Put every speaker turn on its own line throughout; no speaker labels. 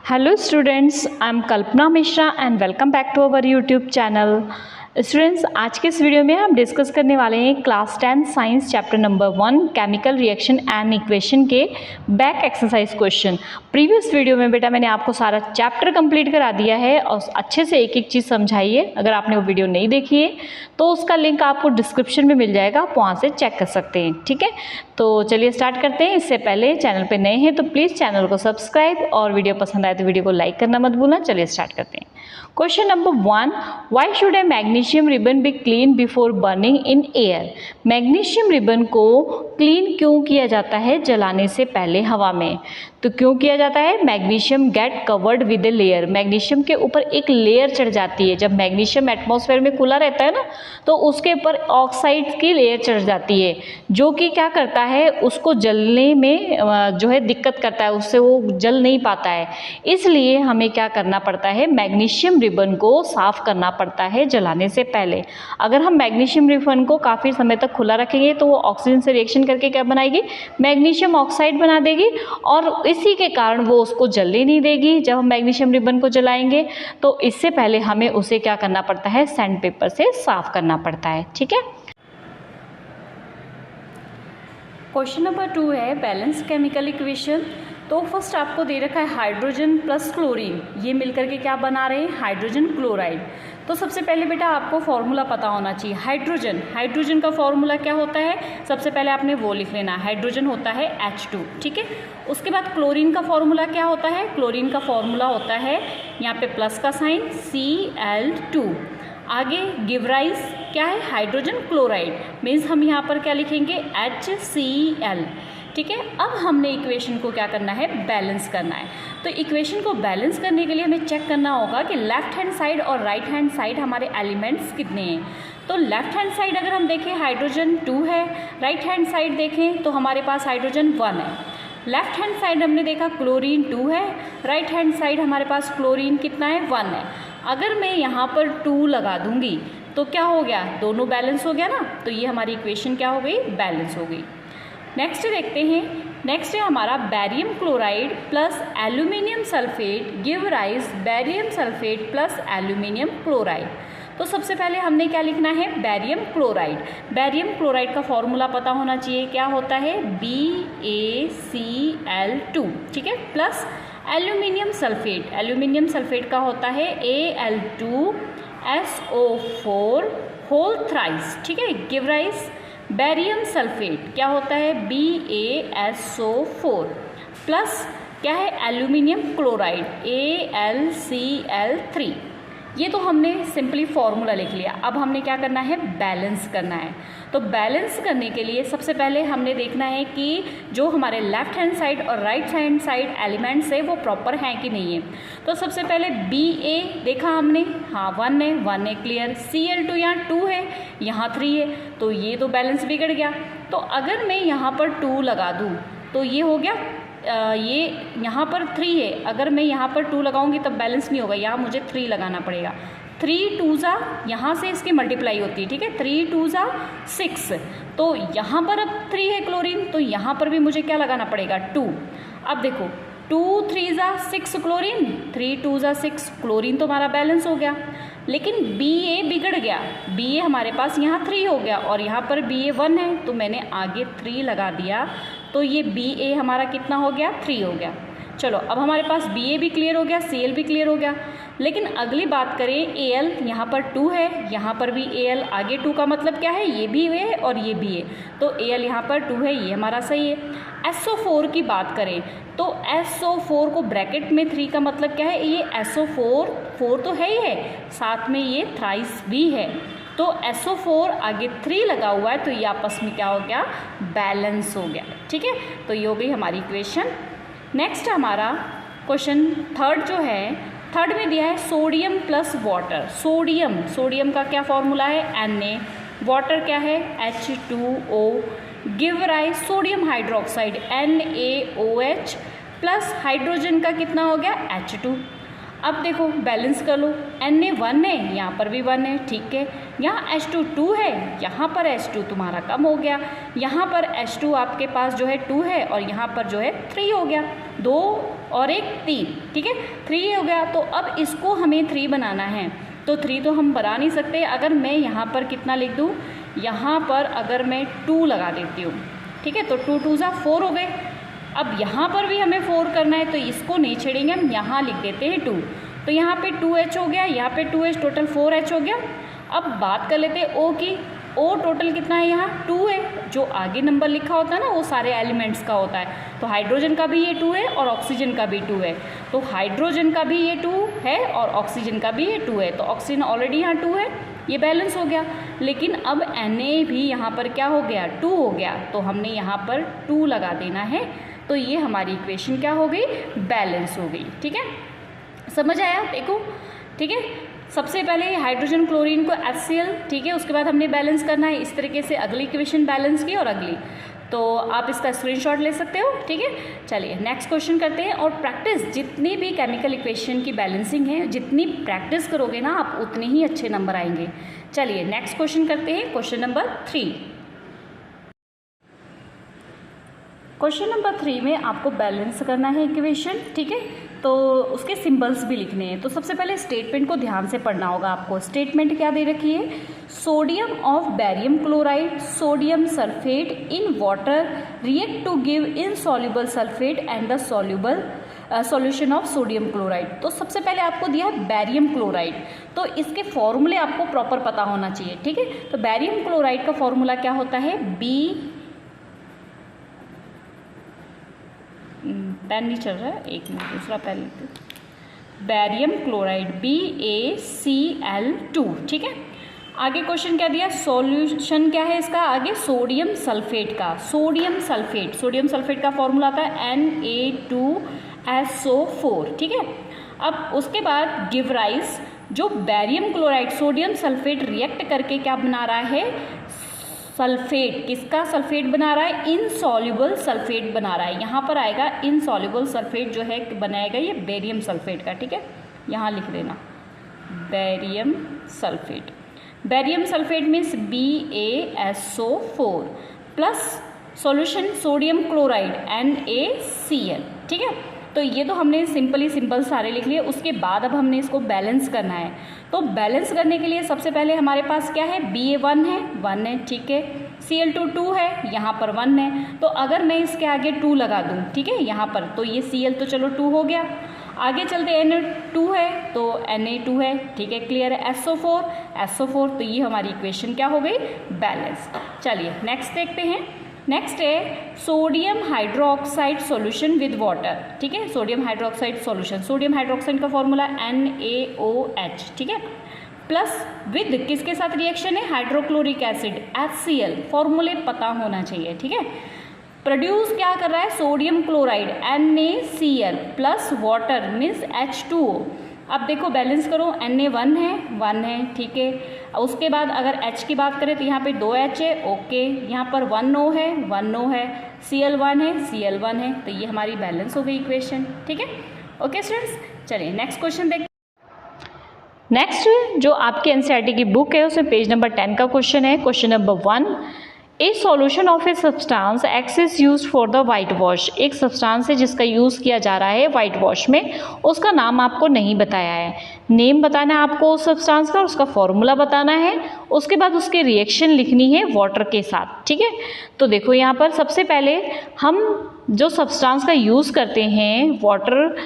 Hello students, I am Kalpana Mishra and welcome back to our YouTube channel. Students, आज के इस video में हम डिस्कस करने वाले हैं class 10 science chapter number 1 chemical reaction and equation के back exercise question. Previous video में बेटा मैंने आपको सारा चैप्टर कंप्लीट करा दिया है और अच्छे से एक एक चीज़ समझाई है। अगर आपने वो वीडियो नहीं देखी है तो उसका लिंक आपको डिस्क्रिप्शन में मिल जाएगा, आप वहाँ से चेक कर सकते हैं। ठीक है, तो चलिए स्टार्ट करते हैं। इससे पहले चैनल पर नए हैं तो प्लीज़ चैनल को सब्सक्राइब और वीडियो पसंद आए तो वीडियो को लाइक करना मत भूलना। चलिए स्टार्ट करते हैं। Question number 1, why should A magnesium ribbon be clean before burning in air. Magnesium ribbon को क्लीन क्यों किया जाता है जलाने से पहले हवा में? तो क्यों किया जाता है? Magnesium get covered with a layer. Magnesium के ऊपर एक लेयर चढ़ जाती है। जब मैग्नीशियम एटमॉस्फेयर में खुला रहता है ना, तो उसके ऊपर ऑक्साइड की लेयर चढ़ जाती है, जो कि क्या करता है, उसको जलने में जो है दिक्कत करता है, उससे वो जल नहीं पाता है। इसलिए हमें क्या करना पड़ता है, मैग्नीशियम रिबन को साफ करना पड़ता है जलाने से पहले। अगर हम मैग्नीशियम रिबन को काफ़ी समय तक खुला रखेंगे तो वो ऑक्सीजन से रिएक्शन करके क्या बनाएगी, मैग्नीशियम ऑक्साइड बना देगी और इसी के कारण वो उसको जलने नहीं देगी। जब हम मैग्नीशियम रिबन को जलाएंगे तो इससे पहले हमें उसे क्या करना पड़ता है, सैंड पेपर से साफ करना पड़ता है। ठीक है, क्वेश्चन नंबर 2 है बैलेंस केमिकल इक्वेशन। तो फर्स्ट आपको दे रखा है हाइड्रोजन प्लस क्लोरीन, ये मिलकर के क्या बना रहे हैं, हाइड्रोजन क्लोराइड। तो सबसे पहले बेटा आपको फॉर्मूला पता होना चाहिए। हाइड्रोजन का फॉर्मूला क्या होता है, सबसे पहले आपने वो लिख लेना, हाइड्रोजन होता है H2। ठीक है, उसके बाद क्लोरीन का फॉर्मूला क्या होता है, क्लोरीन का फॉर्मूला होता है यहाँ पे प्लस का साइन Cl2। आगे गिव राइज क्या है, हाइड्रोजन क्लोराइड, मीन्स हम यहाँ पर क्या लिखेंगे, HCl। ठीक है, अब हमने इक्वेशन को क्या करना है, बैलेंस करना है। तो इक्वेशन को बैलेंस करने के लिए हमें चेक करना होगा कि लेफ्ट हैंड साइड और राइट हैंड साइड हमारे एलिमेंट्स कितने हैं। तो लेफ्ट हैंड साइड अगर हम देखें हाइड्रोजन 2 है, राइट हैंड साइड देखें तो हमारे पास हाइड्रोजन 1 है। लेफ्ट हैंड साइड हमने देखा क्लोरीन 2 है, राइट हैंड साइड हमारे पास क्लोरीन कितना है, 1 है। अगर मैं यहाँ पर 2 लगा दूंगी तो क्या हो गया, दोनों बैलेंस हो गया ना, तो ये हमारी इक्वेशन क्या हो गई, बैलेंस हो गई। नेक्स्ट देखते हैं, नेक्स्ट है हमारा barium chloride plus aluminium sulphate give rise barium sulphate plus aluminium chloride. तो सबसे पहले हमने क्या लिखना है, बैरियम क्लोराइड। बैरियम क्लोराइड का फॉर्मूला पता होना चाहिए, क्या होता है, BaCl2। ठीक है, प्लस एल्यूमिनियम सल्फेट का होता है Al2SO4 होल थ्राइस। ठीक है, गिव राइज बैरियम सल्फेट क्या होता है, BaSO4 प्लस क्या है, एल्यूमिनियम क्लोराइड AlCl3। ये तो हमने सिंपली फॉर्मूला लिख लिया। अब हमने क्या करना है, बैलेंस करना है। तो बैलेंस करने के लिए सबसे पहले हमने देखना है कि जो हमारे लेफ्ट हैंड साइड और राइट हैंड साइड एलिमेंट्स है वो प्रॉपर हैं कि नहीं है। तो सबसे पहले Ba देखा हमने, हाँ 1 है क्लियर। Cl2 यहाँ 2 है, यहाँ 3 है, तो ये तो बैलेंस बिगड़ गया। तो अगर मैं यहाँ पर 2 लगा दूँ तो ये हो गया, ये यहाँ पर 3 है, अगर मैं यहाँ पर 2 लगाऊंगी तब बैलेंस नहीं होगा, यहाँ मुझे 3 लगाना पड़ेगा। 3 2 जा, यहाँ से इसकी मल्टीप्लाई होती है। ठीक है, 3 2 जा 6, तो यहाँ पर अब 3 है क्लोरीन, तो यहाँ पर भी मुझे क्या लगाना पड़ेगा, 2। अब देखो 2 3 जा 6 क्लोरीन, 3 2 जा 6 क्लोरीन, तो हमारा बैलेंस हो गया। लेकिन Ba बिगड़ गया, Ba हमारे पास यहाँ 3 हो गया और यहाँ पर Ba 1 है, तो मैंने आगे 3 लगा दिया, तो ये Ba हमारा कितना हो गया, 3 हो गया। चलो अब हमारे पास Ba भी क्लियर हो गया, Cl भी क्लियर हो गया। लेकिन अगली बात करें, Al यहाँ पर 2 है, यहाँ पर भी Al, आगे 2 का मतलब क्या है, ये भी है और ये भी है, तो Al यहाँ पर 2 है, ये हमारा सही है। SO4 की बात करें तो SO4 को ब्रैकेट में 3 का मतलब क्या है, ये SO4 4 तो है ही है, साथ में ये थ्राइस भी है, तो SO4 आगे 3 लगा हुआ है, तो ये आपस में क्या हो गया, बैलेंस हो गया। ठीक है, तो ये हो गई हमारी इक्वेशन। नेक्स्ट हमारा क्वेश्चन थर्ड जो है, थर्ड में दिया है सोडियम प्लस वाटर। सोडियम का क्या फॉर्मूला है, Na, वाटर क्या है, H2O, give rise sodium hydroxide NaOH plus hydrogen का कितना हो गया, H2। अब देखो बैलेंस कर लो, Na 1 है, यहाँ पर भी 1 है, ठीक है। यहाँ H2 2 है, यहाँ पर H2 तुम्हारा कम हो गया, यहाँ पर H2 आपके पास जो है 2 है और यहाँ पर जो है 3 हो गया। 2 और 1 3, ठीक है 3 हो गया। तो अब इसको हमें 3 बनाना है, तो 3 तो हम बना नहीं सकते। अगर मैं यहाँ पर कितना लिख दूँ, यहाँ पर अगर मैं 2 लगा देती हूँ, ठीक है, तो 2 2 ज़ा 4 हो गए। अब यहाँ पर भी हमें 4 करना है, तो इसको नहीं छेड़ेंगे, हम यहाँ लिख देते हैं 2। तो यहाँ पे 2H हो गया, यहाँ पे 2H, टोटल 4H हो गया। अब बात कर लेते हैं O की। O टोटल कितना है, यहाँ 2 है। जो आगे नंबर लिखा होता है ना वो सारे एलिमेंट्स का होता है। तो हाइड्रोजन का भी ये 2 है और ऑक्सीजन का भी 2 है। तो हाइड्रोजन का भी ये 2 है और ऑक्सीजन का भी ये 2 है। तो ऑक्सीजन ऑलरेडी यहाँ 2 है, ये बैलेंस हो गया। लेकिन अब Na भी यहाँ पर क्या हो गया, 2 हो गया। तो हमने यहाँ पर 2 लगा देना है। तो ये हमारी इक्वेशन क्या हो गई, बैलेंस हो गई। ठीक है, समझ आया, देखो, ठीक है। सबसे पहले हाइड्रोजन क्लोरीन को HCl, ठीक है, उसके बाद हमने बैलेंस करना है। इस तरीके से अगली इक्वेशन बैलेंस की और अगली, तो आप इसका स्क्रीनशॉट ले सकते हो। ठीक है, चलिए नेक्स्ट क्वेश्चन करते हैं। और प्रैक्टिस, जितनी भी केमिकल इक्वेशन की बैलेंसिंग है, जितनी प्रैक्टिस करोगे ना आप, उतने ही अच्छे नंबर आएंगे। चलिए नेक्स्ट क्वेश्चन करते हैं, क्वेश्चन नंबर 3। क्वेश्चन नंबर 3 में आपको बैलेंस करना है इक्वेशन, ठीक है, तो उसके सिंबल्स भी लिखने हैं। तो सबसे पहले स्टेटमेंट को ध्यान से पढ़ना होगा आपको। स्टेटमेंट क्या दे रखी है, sodium of barium chloride sodium sulphate in water react to give insoluble sulphate and the soluble solution of sodium chloride. तो सबसे पहले आपको दिया बैरियम क्लोराइड, तो इसके फॉर्मूले आपको प्रॉपर पता होना चाहिए। ठीक है, तो बैरियम क्लोराइड का फॉर्मूला क्या होता है, पेन नहीं चल रहा है, एक मिनट, दूसरा पेन लेते। बैरियम क्लोराइड BaCl2, ठीक है। आगे क्वेश्चन क्या दिया, सॉल्यूशन क्या है इसका, आगे सोडियम सल्फेट का, सोडियम सल्फेट का फॉर्मूला आता है Na2SO4, ठीक है। अब उसके बाद गिव राइज, जो barium chloride sodium sulphate react करके क्या बना रहा है, सल्फेट, किसका सल्फेट बना रहा है, इनसॉल्युबल सल्फेट बना रहा है। यहाँ पर आएगा इनसॉल्युबल सल्फेट जो है बनाएगा ये बेरियम सल्फेट का, ठीक है, यहाँ लिख देना barium sulphate. Barium sulphate means BaSO4 plus solution sodium chloride NaCl, ठीक है। तो ये तो हमने सिंपल सारे लिख लिए। उसके बाद अब हमने इसको बैलेंस करना है। तो बैलेंस करने के लिए सबसे पहले हमारे पास क्या है, Ba1 है, ठीक है, Cl2 2 है, यहाँ पर 1 है। तो अगर मैं इसके आगे 2 लगा दूँ, ठीक है, यहाँ पर, तो ये Cl तो चलो 2 हो गया। आगे चलते Na2 है तो Na2 है, ठीक है, क्लियर है। SO4, तो ये हमारी इक्वेशन क्या हो गई, बैलेंस। चलिए नेक्स्ट देखते हैं। नेक्स्ट है sodium hydroxide solution with water, ठीक है, sodium hydroxide solution, sodium hydroxide का फॉर्मूला NaOH, ठीक है, प्लस विद किसके साथ रिएक्शन है, हाइड्रोक्लोरिक एसिड HCl, फॉर्मूले पता होना चाहिए, ठीक है। प्रोड्यूस क्या कर रहा है, sodium chloride NaCl plus water means H2O। अब देखो बैलेंस करो, Na1 है, ठीक है। उसके बाद अगर H की बात करें तो यहाँ पे 2H है, ओके, यहाँ पर 1O है, Cl1 है, तो ये हमारी बैलेंस हो गई इक्वेशन, ठीक है। ओके स्टूडेंट्स, चलिए नेक्स्ट क्वेश्चन देखते हैं। नेक्स्ट जो आपके NCERT की बुक है उसमें पेज नंबर 10 का क्वेश्चन है। Question number 1, A solution of a substance x is use for the white wash. एक सब्सटेंस है जिसका यूज़ किया जा रहा है वाइट वॉश में, उसका नाम आपको नहीं बताया है। नेम बताना है आपको उस सब्सटेंस का, उसका फॉर्मूला बताना है, उसके बाद उसकी रिएक्शन लिखनी है वाटर के साथ, ठीक है। तो देखो यहाँ पर सबसे पहले हम जो सब्सटेंस का यूज़ करते हैं वाटर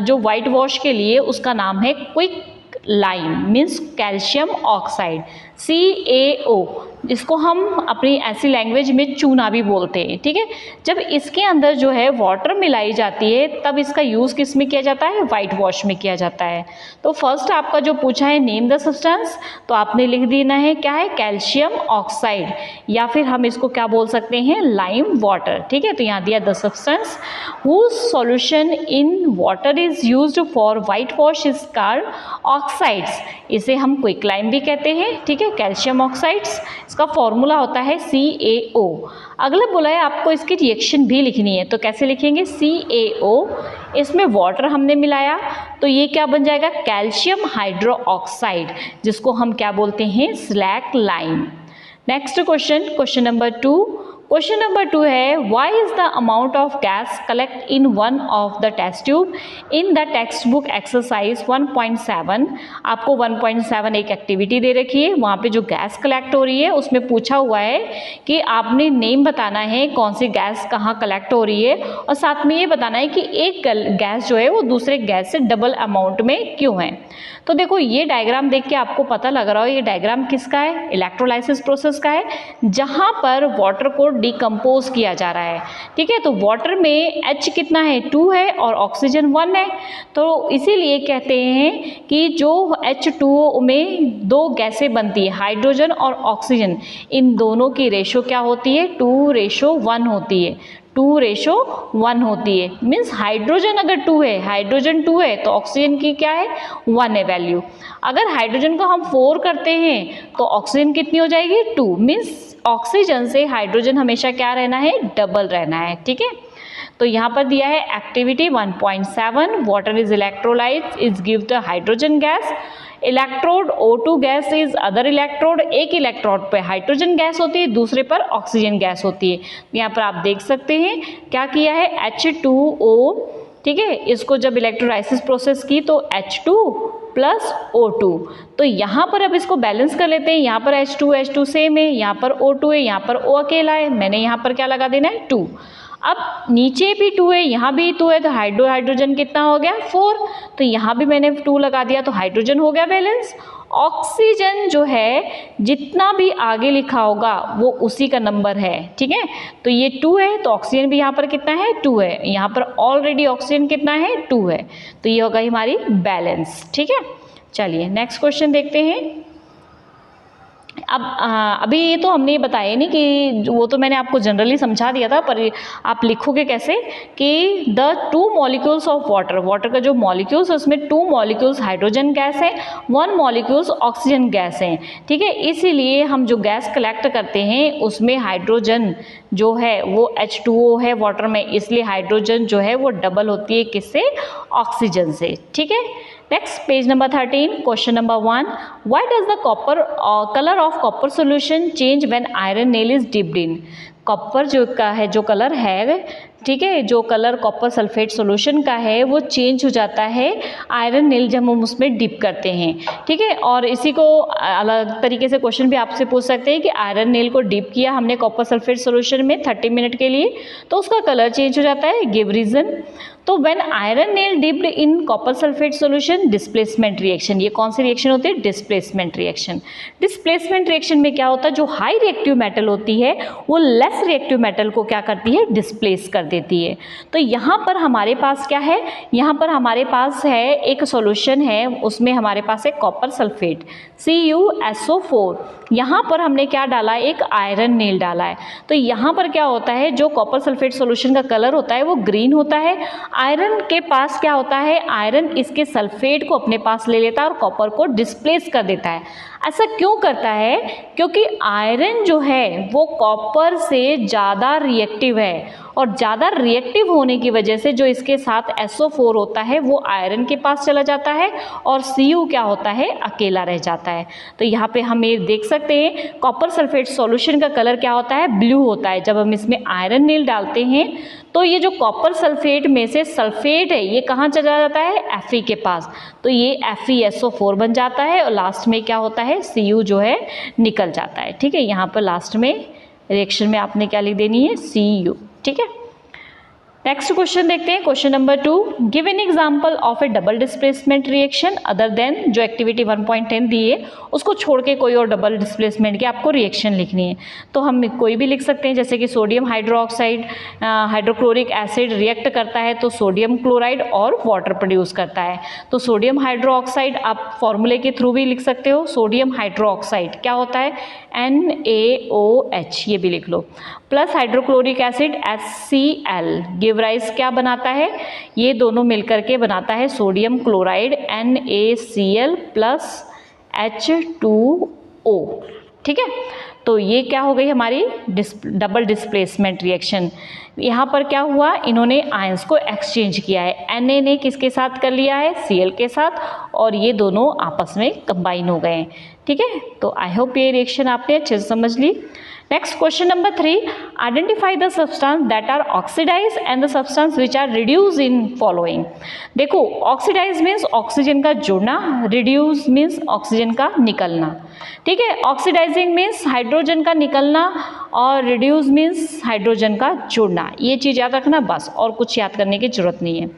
जो वाइट वॉश के लिए, उसका नाम है quick lime means calcium oxide CaO, जिसको हम अपनी ऐसी लैंग्वेज में चूना भी बोलते हैं, ठीक है। जब इसके अंदर जो है वाटर मिलाई जाती है तब इसका यूज़ किस में किया जाता है, वाइट वॉश में किया जाता है। तो फर्स्ट आपका जो पूछा है नेम द सब्सटेंस, तो आपने लिख देना है क्या है, कैल्शियम ऑक्साइड, या फिर हम इसको क्या बोल सकते हैं, लाइम वाटर, ठीक है। तो यहाँ दिया the substance whose solution in water is used for white wash is called oxides, इसे हम क्विक लाइम भी कहते हैं, ठीक है, कैल्शियम ऑक्साइड्स, इसका फॉर्मूला होता है CaO। अगला बोला है आपको इसकी रिएक्शन भी लिखनी है, तो कैसे लिखेंगे, CaO, इसमें वाटर हमने मिलाया तो ये क्या बन जाएगा, कैल्शियम हाइड्रो ऑक्साइड, जिसको हम क्या बोलते हैं, slaked lime. Next question, question number 2, question number 2 है why is the amount of gas collect in one of the test tube in the text book exercise 1.7। आपको 1.7 एक एक्टिविटी दे रखी है, वहाँ पे जो गैस कलेक्ट हो रही है उसमें पूछा हुआ है कि आपने नेम बताना है कौन सी गैस कहाँ कलेक्ट हो रही है, और साथ में ये बताना है कि एक गैस जो है वो दूसरे गैस से डबल अमाउंट में क्यों है। तो देखो ये डायग्राम देख के आपको पता लग रहा हो ये डायग्राम किसका है, इलेक्ट्रोलाइसिस प्रोसेस का है, जहाँ पर वाटर को डिकम्पोज किया जा रहा है। ठीक है, तो वाटर में H कितना है 2 है और ऑक्सीजन 1 है, तो इसीलिए कहते हैं कि जो H2O में दो गैसें बनती है हाइड्रोजन और ऑक्सीजन, इन दोनों की रेशो क्या होती है 2:1 होती है, 2:1 होती है। मीन्स हाइड्रोजन अगर 2 है, हाइड्रोजन 2 है तो ऑक्सीजन की क्या है 1 है वैल्यू। अगर हाइड्रोजन को हम 4 करते हैं तो ऑक्सीजन कितनी हो जाएगी 2। मीन्स ऑक्सीजन से हाइड्रोजन हमेशा क्या रहना है डबल रहना है। ठीक है, तो यहाँ पर दिया है activity 1.7 water is electrolyte is give the hydrogen gas, electrode O2 gas is other electrode, एक इलेक्ट्रोड पे हाइड्रोजन गैस होती है दूसरे पर ऑक्सीजन गैस होती है। यहाँ पर आप देख सकते हैं क्या किया है H2O। ठीक है, इसको जब इलेक्ट्रोलाइसिस प्रोसेस की तो H2 प्लस O2, तो यहाँ पर अब इसको बैलेंस कर लेते हैं। यहाँ पर H2 सेम है, यहाँ पर O2 है, यहाँ पर O अकेला है, मैंने यहाँ पर क्या लगा देना है 2। अब नीचे भी 2 है यहाँ भी 2 है, तो हाइड्रोजन कितना हो गया 4, तो यहाँ भी मैंने 2 लगा दिया तो हाइड्रोजन हो गया बैलेंस। ऑक्सीजन जो है जितना भी आगे लिखा होगा वो उसी का नंबर है। ठीक है, तो ये 2 है तो ऑक्सीजन भी यहाँ पर कितना है 2 है, यहाँ पर ऑलरेडी ऑक्सीजन कितना है 2 है, तो ये होगा हमारी बैलेंस। ठीक है, चलिए नेक्स्ट क्वेश्चन देखते हैं। अब अभी ये तो हमने बताया नहीं कि वो तो मैंने आपको जनरली समझा दिया था, पर आप लिखोगे कैसे कि the 2 molecules of water, water का जो मॉलिक्यूल्स है उसमें 2 मॉलिक्यूल्स हाइड्रोजन गैस है, 1 मॉलिक्यूल्स ऑक्सीजन गैस है। ठीक है, इसीलिए हम जो गैस कलेक्ट करते हैं उसमें हाइड्रोजन जो है वो H2O है वाटर में, इसलिए हाइड्रोजन जो है वो डबल होती है किससे ऑक्सीजन से। ठीक है, next page number 13 question number 1 why does the copper colour of copper solution change when iron nail is dipped in. Copper जो का है जो कलर है, ठीक है, जो कलर कॉपर सल्फेट सॉल्यूशन का है वो चेंज हो जाता है आयरन नेल जब हम उसमें डिप करते हैं। ठीक है, और इसी को अलग तरीके से क्वेश्चन भी आपसे पूछ सकते हैं कि आयरन नेल को डिप किया हमने कॉपर सल्फेट सॉल्यूशन में 30 मिनट के लिए तो उसका कलर चेंज हो जाता है, गिव रीजन। तो when iron nail dipped in copper sulphate solution displacement reaction, ये कौन सी रिएक्शन होती है डिस्प्लेसमेंट रिएक्शन। डिस्प्लेसमेंट रिएक्शन में क्या होता है जो हाई रिएक्टिव मेटल होती है वो लेस रिएक्टिव मेटल को क्या करती है डिस्प्लेस कर देती है। तो यहाँ पर हमारे पास क्या है, यहाँ पर हमारे पास है एक सॉल्यूशन है, उसमें हमारे पास है कॉपर सल्फेट CuSO4, यहाँ पर हमने क्या डाला है एक आयरन नेल डाला है। तो यहाँ पर क्या होता है जो कॉपर सल्फेट सॉल्यूशन का कलर होता है वो ग्रीन होता है, आयरन के पास क्या होता है आयरन इसके सल्फेट को अपने पास ले लेता है और कॉपर को डिस्प्लेस कर देता है। ऐसा क्यों करता है, क्योंकि आयरन जो है वो कॉपर से ज़्यादा रिएक्टिव है और ज़्यादा रिएक्टिव होने की वजह से जो इसके साथ SO4 होता है वो आयरन के पास चला जाता है और Cu क्या होता है अकेला रह जाता है। तो यहाँ पे हम ये देख सकते हैं कॉपर सल्फेट सॉल्यूशन का कलर क्या होता है ब्लू होता है। जब हम इसमें आयरन नेल डालते हैं तो ये जो कॉपर सल्फेट में से सल्फेट है ये कहाँ चला जाता है Fe के पास, तो ये FeSO4 बन जाता है और लास्ट में क्या होता है Cu जो है निकल जाता है। ठीक है, यहाँ पर लास्ट में रिएक्शन में आपने क्या लिख देनी है Cu। ठीक है, नेक्स्ट क्वेश्चन देखते हैं question number 2 give an example of A double displacement reaction other than, जो एक्टिविटी 1.10 दी है उसको छोड़ के कोई और डबल डिस्प्लेसमेंट की आपको रिएक्शन लिखनी है। तो हम कोई भी लिख सकते हैं, जैसे कि sodium hydroxide hydrochloric acid react करता है तो सोडियम क्लोराइड और वाटर प्रोड्यूस करता है। तो सोडियम हाइड्रोक्साइड आप फॉर्मूले के थ्रू भी लिख सकते हो, सोडियम हाइड्रोक्साइड क्या होता है NaOH, ये भी लिख लो, plus hydrochloric acid HCl give rise क्या बनाता है, ये दोनों मिलकर के बनाता है sodium chloride NaCl plus H2O। ठीक है, तो ये क्या हो गई हमारी डबल डिस्प्लेसमेंट रिएक्शन। यहाँ पर क्या हुआ, इन्होंने आयंस को एक्सचेंज किया है, Na ने किसके साथ कर लिया है Cl के साथ और ये दोनों आपस में कंबाइन हो गए हैं। ठीक है, तो आई होप ये रिएक्शन आपने अच्छे से समझ ली। Next question number 3, identify the substance that are oxidise and the substance which are reduce in following. देखो, ऑक्सीडाइज मीन्स ऑक्सीजन का जुड़ना, रिड्यूस मीन्स ऑक्सीजन का निकलना। ठीक है, ऑक्सीडाइजिंग मीन्स हाइड्रोजन का निकलना और रिड्यूस मीन्स हाइड्रोजन का जुड़ना। ये चीज़ याद रखना बस, और कुछ याद करने की जरूरत नहीं है।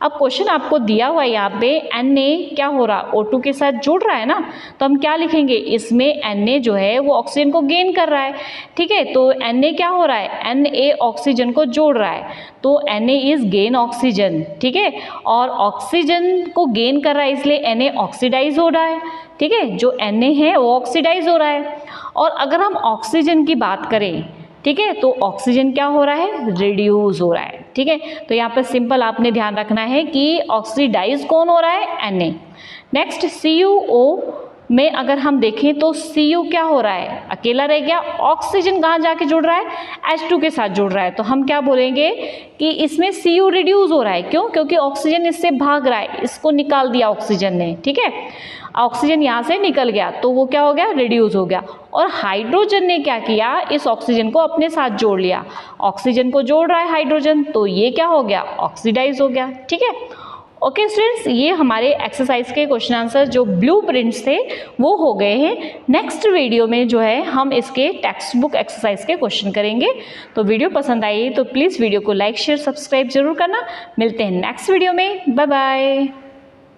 अब क्वेश्चन आपको दिया हुआ है यहाँ पे Na क्या हो रहा है, O2 के साथ जुड़ रहा है ना, तो हम क्या लिखेंगे, इसमें Na जो है वो ऑक्सीजन को गेन कर रहा है। ठीक है, तो Na क्या हो रहा है, Na ऑक्सीजन को जोड़ रहा है, तो Na इज गेन ऑक्सीजन। ठीक है, और ऑक्सीजन को गेन कर रहा है इसलिए Na ऑक्सीडाइज हो रहा है। ठीक है, जो Na है वो ऑक्सीडाइज हो रहा है। और अगर हम ऑक्सीजन की बात करें, ठीक है, तो ऑक्सीजन क्या हो रहा है, रिड्यूस हो रहा है। ठीक है, तो यहाँ पर सिंपल आपने ध्यान रखना है कि ऑक्सीडाइज कौन हो रहा है, Na। नेक्स्ट CuO में अगर हम देखें तो Cu क्या हो रहा है, अकेला रह गया, ऑक्सीजन कहाँ जाके जुड़ रहा है, H2 के साथ जुड़ रहा है, तो हम क्या बोलेंगे कि इसमें Cu रिड्यूस हो रहा है। क्यों, क्योंकि ऑक्सीजन इससे भाग रहा है, इसको निकाल दिया ऑक्सीजन ने। ठीक है, ऑक्सीजन यहाँ से निकल गया तो वो क्या हो गया, रिड्यूस हो गया। और हाइड्रोजन ने क्या किया, इस ऑक्सीजन को अपने साथ जोड़ लिया, ऑक्सीजन को जोड़ रहा है हाइड्रोजन, तो ये क्या हो गया, ऑक्सीडाइज हो गया। ठीक है, ओके स्टूडेंट्स, ये हमारे एक्सरसाइज के क्वेश्चन आंसर जो ब्लू प्रिंट्स थे वो हो गए हैं। नेक्स्ट वीडियो में जो है हम इसके टेक्स्ट बुक एक्सरसाइज के क्वेश्चन करेंगे। तो वीडियो पसंद आई तो प्लीज़ वीडियो को लाइक शेयर सब्सक्राइब जरूर करना। मिलते हैं नेक्स्ट वीडियो में, बाय बाय।